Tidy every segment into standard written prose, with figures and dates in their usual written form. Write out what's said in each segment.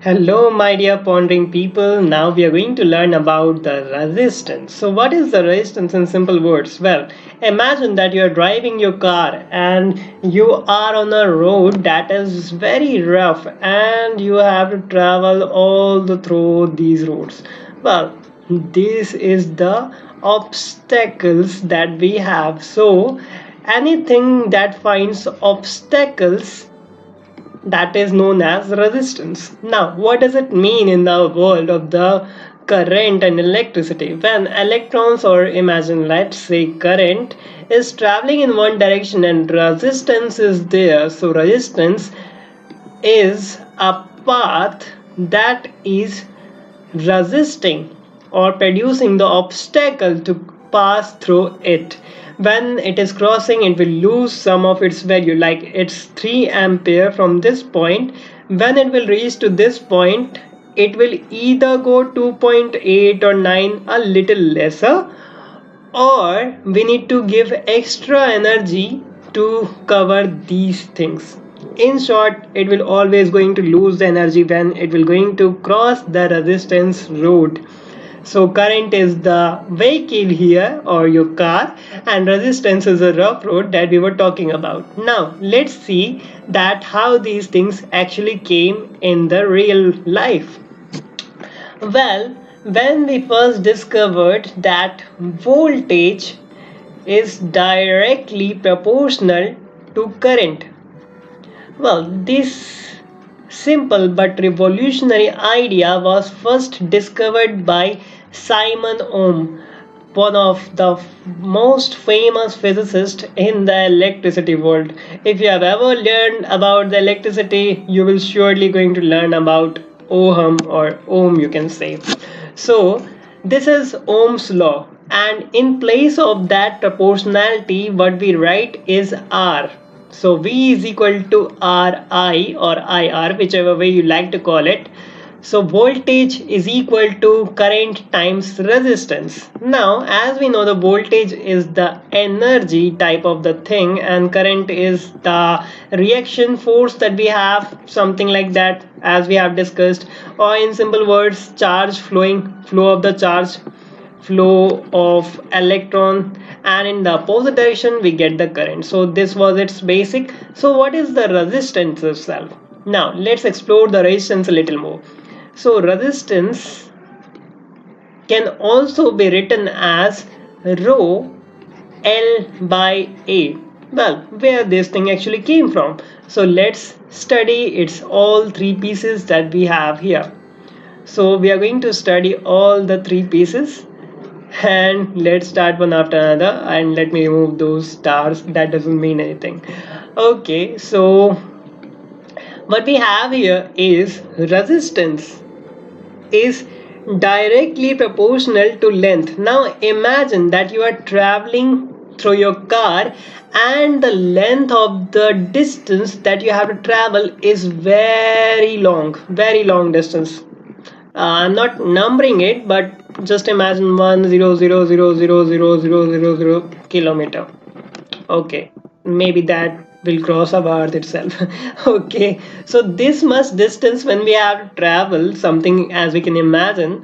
Hello, my dear pondering people. Now we are going to learn about the resistance. So, what is the resistance in simple words? Well, imagine that you are driving your car and you are on a road that is very rough and you have to travel through these roads. Well, this is the obstacles that we have. So, anything that finds obstacles that is known as resistance. Now, what does it mean in the world of the current and electricity? When electrons, or imagine, let's say, current is traveling in one direction and resistance is there, so resistance is a path that is resisting or producing the obstacle to pass through it. When it is crossing, it will lose some of its value, like it's 3 ampere from this point. When it will reach to this point, it will either go 2.8 or 9, a little lesser, or we need to give extra energy to cover these things. In short, it will always going to lose the energy when it will going to cross the resistance road. So current is the vehicle here, or your car, and resistance is a rough road that we were talking about. Now let's see that how these things actually came in the real life. Well, when we first discovered that voltage is directly proportional to current, well, this simple but revolutionary idea was first discovered by Simon Ohm, one of the most famous physicists in the electricity world. If you have ever learned about the electricity, you will surely going to learn about Ohm, or Ohm you can say. So this is Ohm's law, and in place of that proportionality, what we write is R. So V is equal to Ri or IR, whichever way you like to call it. So voltage is equal to current times resistance. Now, as we know, the voltage is the energy type of the thing, and current is the reaction force that we have, something like that, as we have discussed. Or in simple words, charge flowing, flow of the charge, flow of electron, and in the opposite direction we get the current. So this was its basic. So what is the resistance itself? Now let's explore the resistance a little more. So resistance can also be written as rho L by A. Well, where this thing actually came from? So let's study its all three pieces that we have here. So we are going to study all the three pieces, and let's start one after another, and let me remove those stars, that doesn't mean anything. Okay, so what we have here is resistance is directly proportional to length. Now imagine that you are traveling through your car and the length of the distance that you have to travel is very long distance. I'm not numbering it, but just imagine 1,000,000,000,000 kilometer. Okay, maybe that will cross our earth itself. Okay, so this much distance when we have to travel something, as we can imagine,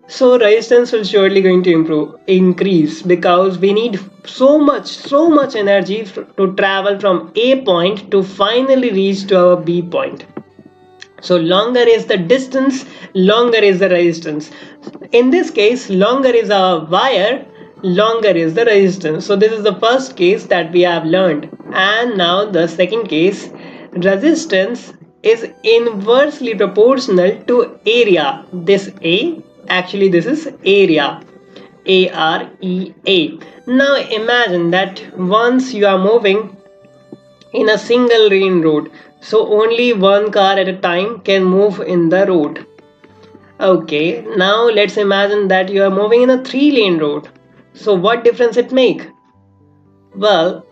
so resistance will surely going to increase, because we need so much energy to travel from A point to finally reach to our B point. So longer is the distance, longer is the resistance. In this case, longer is a wire, longer is the resistance. So this is the first case that we have learned. And now the second case, resistance is inversely proportional to area. This A, actually this is area. AREA. Now imagine that once you are moving in a single lane road, so only one car at a time can move in the road. Okay, now let's imagine that you are moving in a 3-lane road. So what difference it make? Well,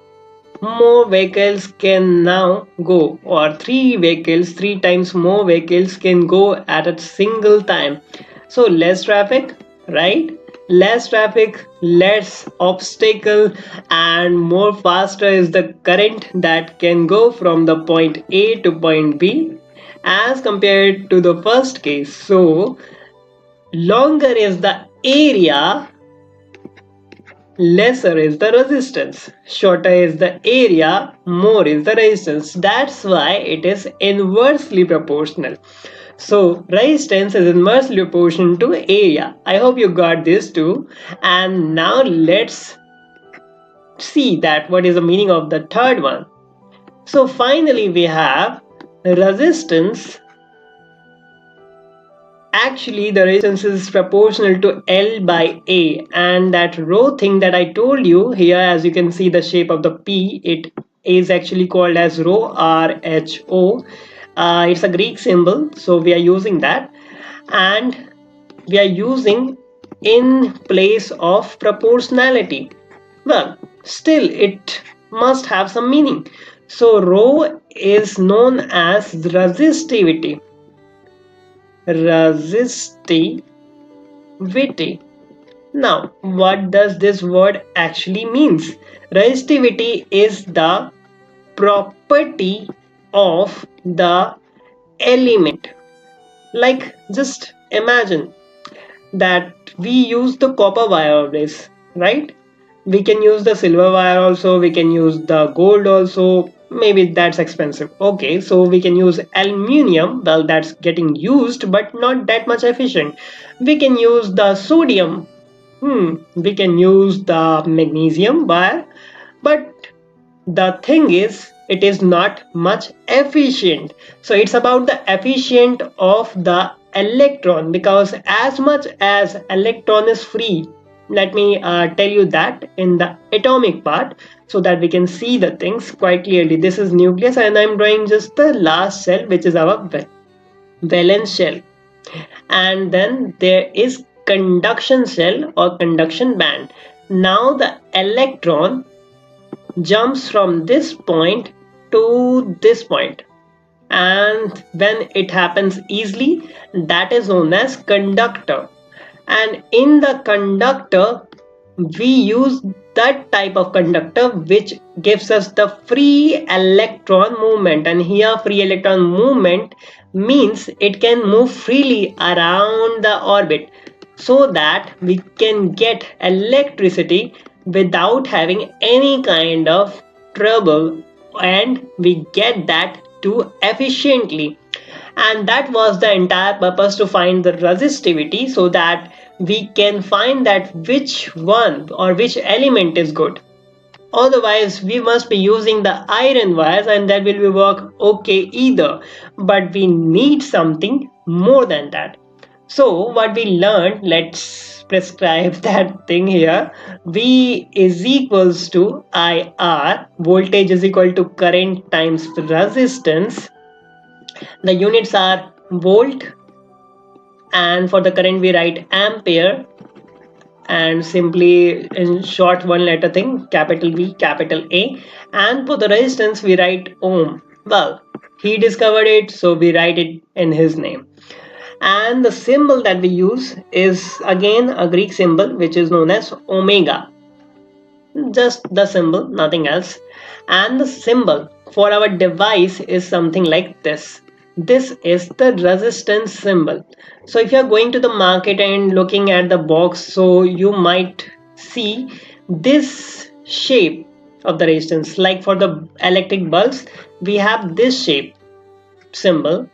more vehicles can now go, or three times more vehicles can go at a single time. So less traffic, right? Less traffic, less obstacle, and more faster is the current that can go from the point A to point B. as compared to the first case. So longer is the area, lesser is the resistance. Shorter is the area, more is the resistance. That's why it is inversely proportional. So resistance is inversely proportional to area. I hope you got this too. And now let's see that what is the meaning of the third one. So finally we have resistance. Actually, the resistance is proportional to L by A, and that rho thing that I told you here, as you can see the shape of the P, it is actually called as rho, RHO. It's a Greek symbol, so we are using that, and we are using in place of proportionality. Well, still it must have some meaning. So rho is known as resistivity. Resistivity. Now, what does this word actually means? Resistivity is the property of the element. Like, just imagine that we use the copper wire always, right? We can use the silver wire also, we can use the gold also. Maybe that's expensive. Okay, so we can use aluminium. Well, that's getting used but not that much efficient. We can use the sodium. We can use the magnesium wire, but the thing is it is not much efficient. So it's about the efficient of the electron, because as much as electron is free, let me tell you that in the atomic part, so that we can see the things quite clearly. This is nucleus and I'm drawing just the last shell, which is our valence shell, and then there is conduction shell or conduction band. Now the electron jumps from this point to this point, and when it happens easily, that is known as conductor. And in the conductor we use that type of conductor which gives us the free electron movement. And here free electron movement means it can move freely around the orbit, so that we can get electricity without having any kind of trouble, and we get that too efficiently. And that was the entire purpose, to find the resistivity, so that we can find that which one or which element is good. Otherwise we must be using the iron wires and that will be work okay either, but we need something more than that. So what we learned, let's prescribe that thing here. V is equals to IR, voltage is equal to current times resistance. The units are volt, and for the current we write ampere, and simply in short one letter thing, capital V capital A. And for the resistance we write ohm. Well, he discovered it, so we write it in his name. And the symbol that we use is again a Greek symbol which is known as omega. Just the symbol, nothing else. And the symbol for our device is something like this. This is the resistance symbol. So if you are going to the market and looking at the box, so you might see this shape of the resistance. Like for the electric bulbs we have this shape symbol,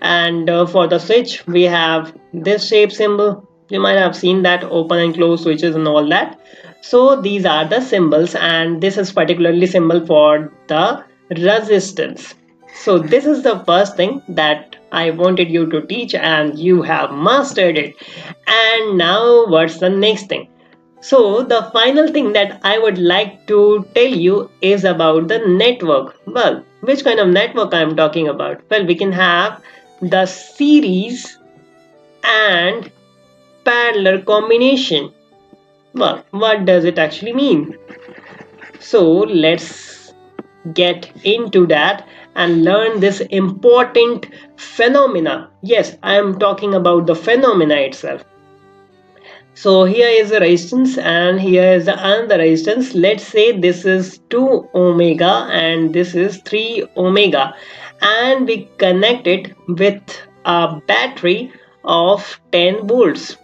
and for the switch we have this shape symbol. You might have seen that, open and close switches and all that. So these are the symbols, and this is particularly symbol for the resistance. So this is the first thing that I wanted you to teach, and you have mastered it. And now what's the next thing? So the final thing that I would like to tell you is about the network. Well, which kind of network I'm talking about? Well, we can have the series and parallel combination. Well, what does it actually mean? So let's get into that and learn this important phenomena. Yes, I am talking about the phenomena itself. So here is the resistance and here is the another resistance. Let's say this is 2 omega and this is 3 omega, and we connect it with a battery of 10 volts.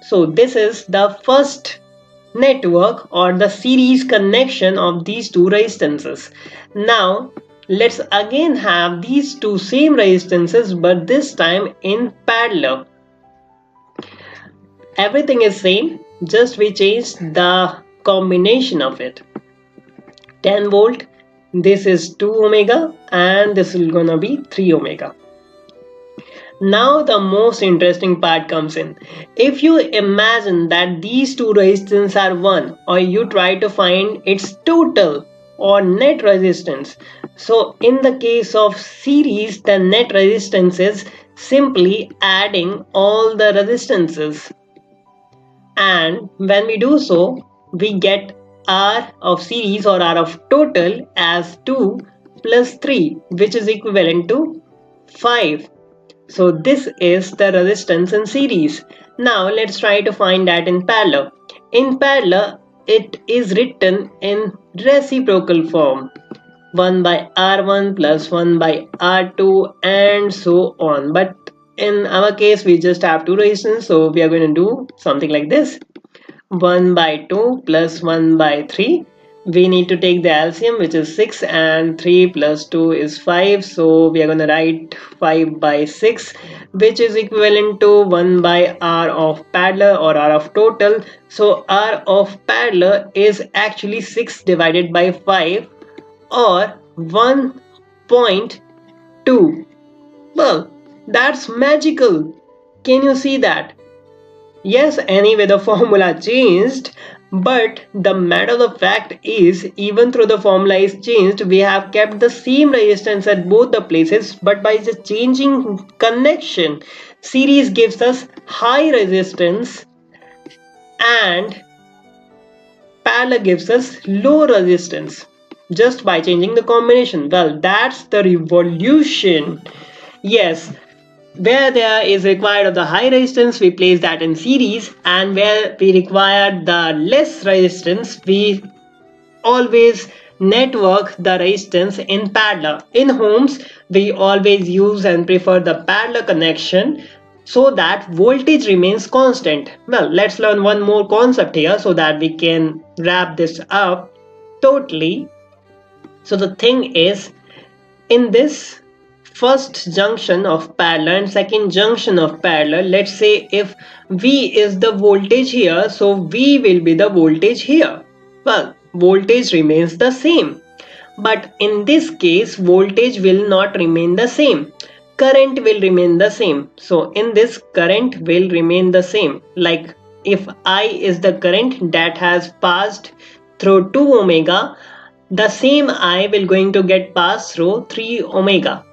So this is the first network or the series connection of these two resistances. Now let's again have these two same resistances, but this time in parallel. Everything is same, just we changed the combination of it. 10 volt, this is 2 omega, and this is gonna be 3 omega. Now the most interesting part comes in. If you imagine that these two resistances are 1, or you try to find its total or net resistance. So in the case of series, the net resistance is simply adding all the resistances. And when we do so, we get R of series or R of total as 2 plus 3, which is equivalent to 5. So this is the resistance in series. Now let's try to find that in parallel. In parallel, it is written in reciprocal form. 1 by R1 plus 1 by R2 and so on. But in our case, we just have two resistance, so we are going to do something like this. 1 by 2 plus 1 by 3. We need to take the LCM, which is 6, and 3 plus 2 is 5. So we are going to write 5 by 6, which is equivalent to 1 by R of parallel or R of total. So R of parallel is actually 6 divided by 5, or 1.2. Well, that's magical. Can you see that? Yes, anyway, the formula changed, but the matter of the fact is, even though the formula is changed, we have kept the same resistance at both the places, but by just changing connection, series gives us high resistance and parallel gives us low resistance just by changing the combination. Well, that's the revolution. Yes, where there is required of the high resistance, we place that in series, and where we require the less resistance, we always network the resistance in parallel. In homes, we always use and prefer the parallel connection so that voltage remains constant. Well, let's learn one more concept here so that we can wrap this up totally. So the thing is, in this first junction of parallel and second junction of parallel, let's say if V is the voltage here, so V will be the voltage here. Well, voltage remains the same, but in this case voltage will not remain the same. Current will remain the same. So in this, current will remain the same. Like if I is the current that has passed through 2 omega, the same I will going to get passed through 3 omega.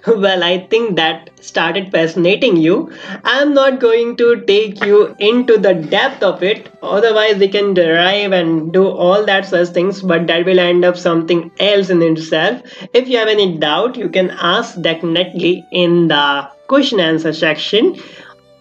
Well, I think that started fascinating you. I'm not going to take you into the depth of it, otherwise we can derive and do all that such things, but that will end up something else in itself. If you have any doubt, you can ask definitely in the question answer section.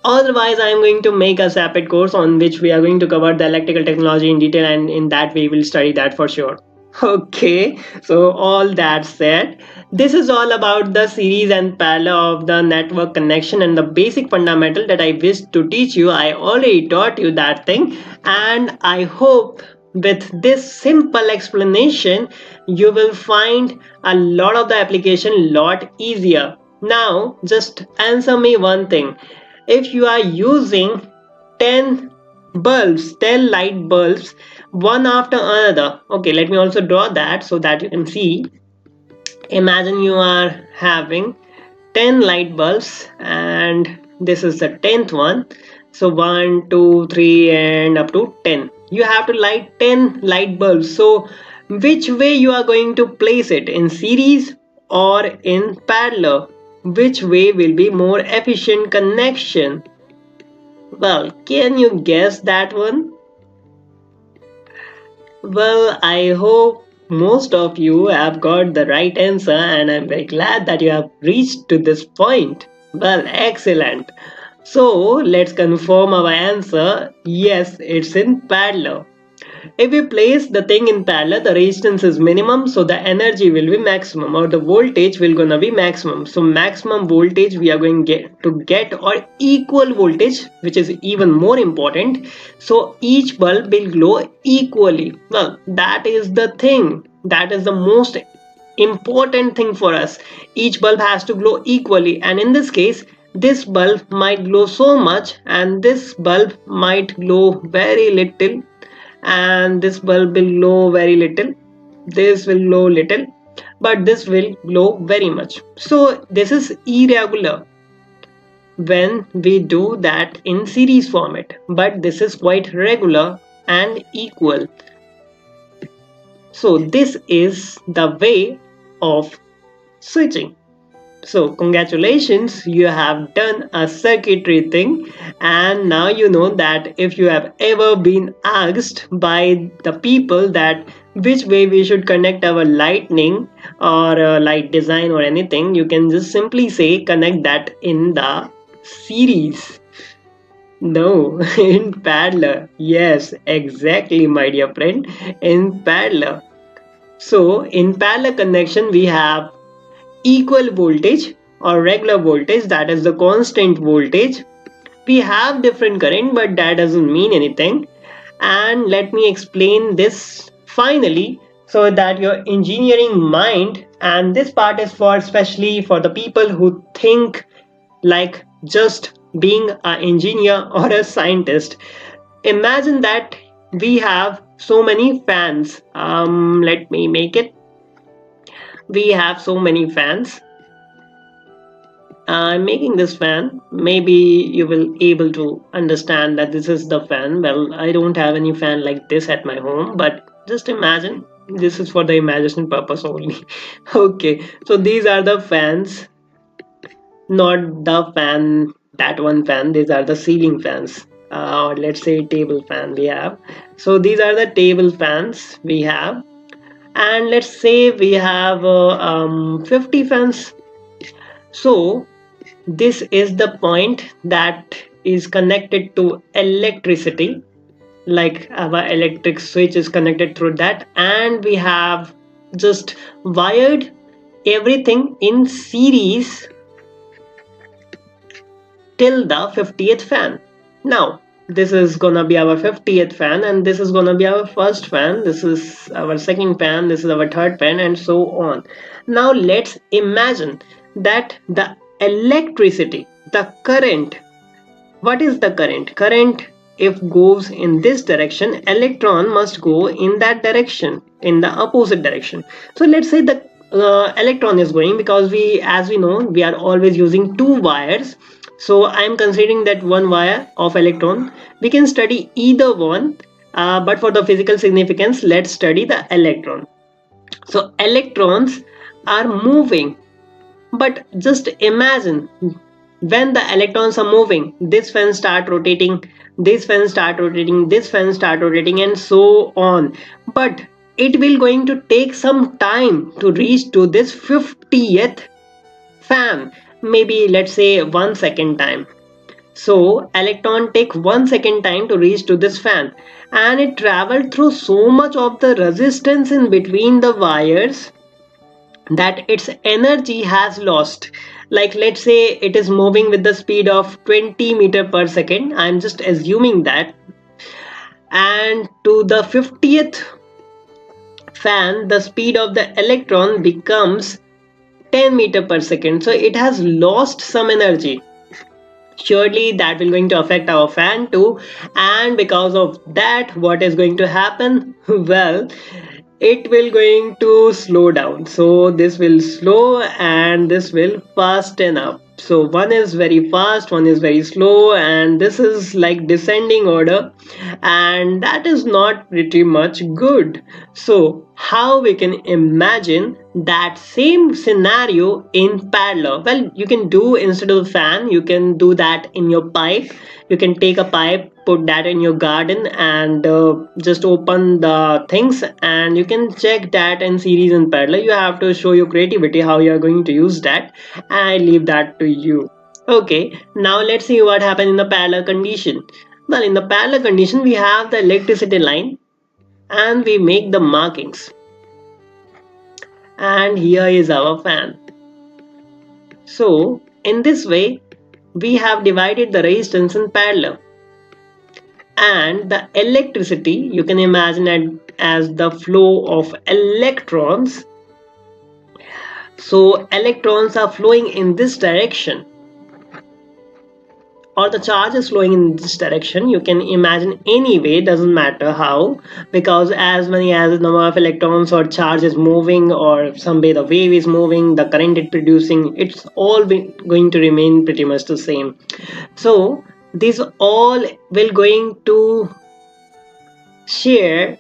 Otherwise, I am going to make a separate course on which we are going to cover the electrical technology in detail, and in that we will study that for sure. Okay, so all that said, this is all about the series and parallel of the network connection, and the basic fundamental that I wish to teach you. I already taught you that thing, and I hope with this simple explanation you will find a lot of the application lot easier. Now just answer me one thing. If you are using 10 bulbs, 10 light bulbs, one after another, okay, let me also draw that so that you can see. Imagine you are having 10 light bulbs and this is the 10th one. So 1, 2, 3 and up to 10. You have to light 10 light bulbs. So which way you are going to place it, in series or in parallel? Which way will be more efficient connection? Well, can you guess that one? Well, I hope most of you have got the right answer, and I'm very glad that you have reached to this point. Well, excellent. So let's confirm our answer. Yes, it's in parallel. If we place the thing in parallel, the resistance is minimum, so the energy will be maximum, or the voltage will gonna be maximum. So maximum voltage we are going to get or equal voltage, which is even more important. So each bulb will glow equally. Well, that is the thing. That is the most important thing for us. Each bulb has to glow equally, and in this case this bulb might glow so much and this bulb might glow very little, and this bulb will glow very little, this will glow little, but this will glow very much. So this is irregular when we do that in series format, but this is quite regular and equal. So this is the way of switching. So congratulations, you have done a circuitry thing, and now you know that if you have ever been asked by the people that which way we should connect our lightning or light design or anything, you can just simply say connect that in the series. No, in parallel. Yes, exactly, my dear friend, in parallel. So in parallel connection we have equal voltage or regular voltage, that is the constant voltage. We have different current, but that doesn't mean anything. And let me explain this finally so that your engineering mind, and this part is for especially for the people who think like just being an engineer or a scientist. Imagine that we have so many fans. Let me make it. We have so many fans. I'm making this fan. Maybe you will able to understand that this is the fan. Well, I don't have any fan like this at my home, but just imagine, this is for the imagination purpose only. Okay, so these are the fans, not the fan, that one fan. These are the ceiling fans, or let's say table fan we have. So these are the table fans we have, and let's say we have 50 fans. So this is the point that is connected to electricity, like our electric switch is connected through that, and we have just wired everything in series till the 50th fan. Now this is gonna be our 50th fan, and this is gonna be our first fan, this is our second fan, this is our third fan, and so on. Now let's imagine that the electricity, the current, what is the current? Current, if goes in this direction, electron must go in that direction, in the opposite direction. So let's say the electron is going, because we, as we know, we are always using two wires. So I am considering that one wire of electron. We can study either one, but for the physical significance, let's study the electron. So electrons are moving, but just imagine when the electrons are moving, this fan start rotating, this fan start rotating, this fan start rotating, and so on. But it will going to take some time to reach to this 50th fan, maybe let's say 1 second time. So electron take 1 second time to reach to this fan, and it traveled through so much of the resistance in between the wires that its energy has lost. Like let's say it is moving with the speed of 20 meter per second, I'm just assuming that, and to the 50th fan the speed of the electron becomes 10 meter per second, so it has lost some energy. Surely that will going to affect our fan too, and because of that, what is going to happen? Well, it will going to slow down. So this will slow and this will fasten up. So one is very fast, one is very slow, and this is like descending order, and that is not pretty much good. So how we can imagine that same scenario in parallel? Well, you can do, instead of fan, you can do that in your pipe. You can take a pipe, put that in your garden, and just open the things, and you can check that in series and parallel. You have to show your creativity how you are going to use that. I leave that to you. Okay, now let's see what happened in the parallel condition. Well, in the parallel condition we have the electricity line, and we make the markings. And here is our fan. So in this way we have divided the resistance in parallel, and the electricity you can imagine it as the flow of electrons. So electrons are flowing in this direction, or the charge is flowing in this direction. You can imagine any way, doesn't matter how, because as many as the number of electrons or charge is moving, or some way the wave is moving, the current it producing, it's all going to remain pretty much the same. So these all will going to share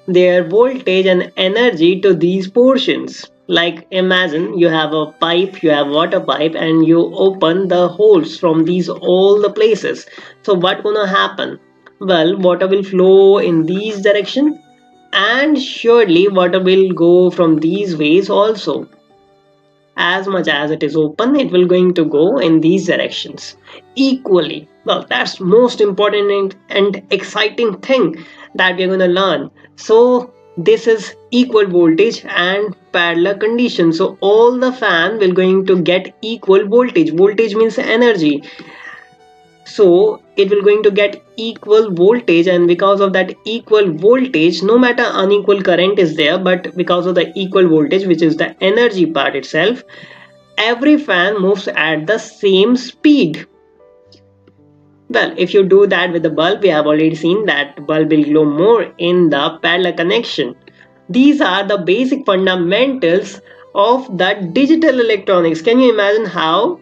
their voltage and energy to these portions. Like imagine you have a pipe, you have water pipe, and you open the holes from these all the places. So what gonna happen? Well, water will flow in these direction, and surely water will go from these ways also. As much as it is open, it will going to go in these directions equally. Well, that's most important and exciting thing that we're going to learn. So this is equal voltage and parallel condition. So all the fan will going to get equal voltage. Voltage means energy. So it will going to get equal voltage, and because of that equal voltage, no matter unequal current is there, but because of the equal voltage, which is the energy part itself, every fan moves at the same speed. Well, if you do that with the bulb, we have already seen that bulb will glow more in the parallel connection. These are the basic fundamentals of the digital electronics. Can you imagine how?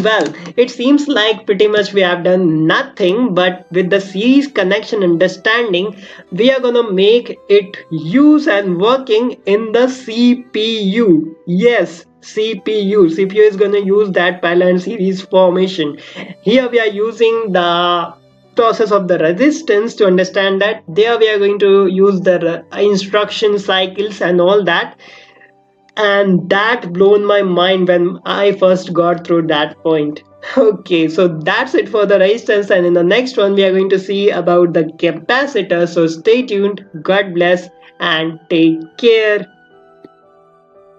Well, it seems like pretty much we have done nothing, but with the series connection understanding, we are gonna make it use and working in the CPU. Yes, CPU. CPU is gonna use that parallel and series formation. Here we are using the process of the resistance to understand that. There we are going to use the instruction cycles and all that, and that blown my mind when I first got through that point. Okay, so that's it for the resistance, and in the next one we are going to see about the capacitor. So stay tuned, God bless, and take care.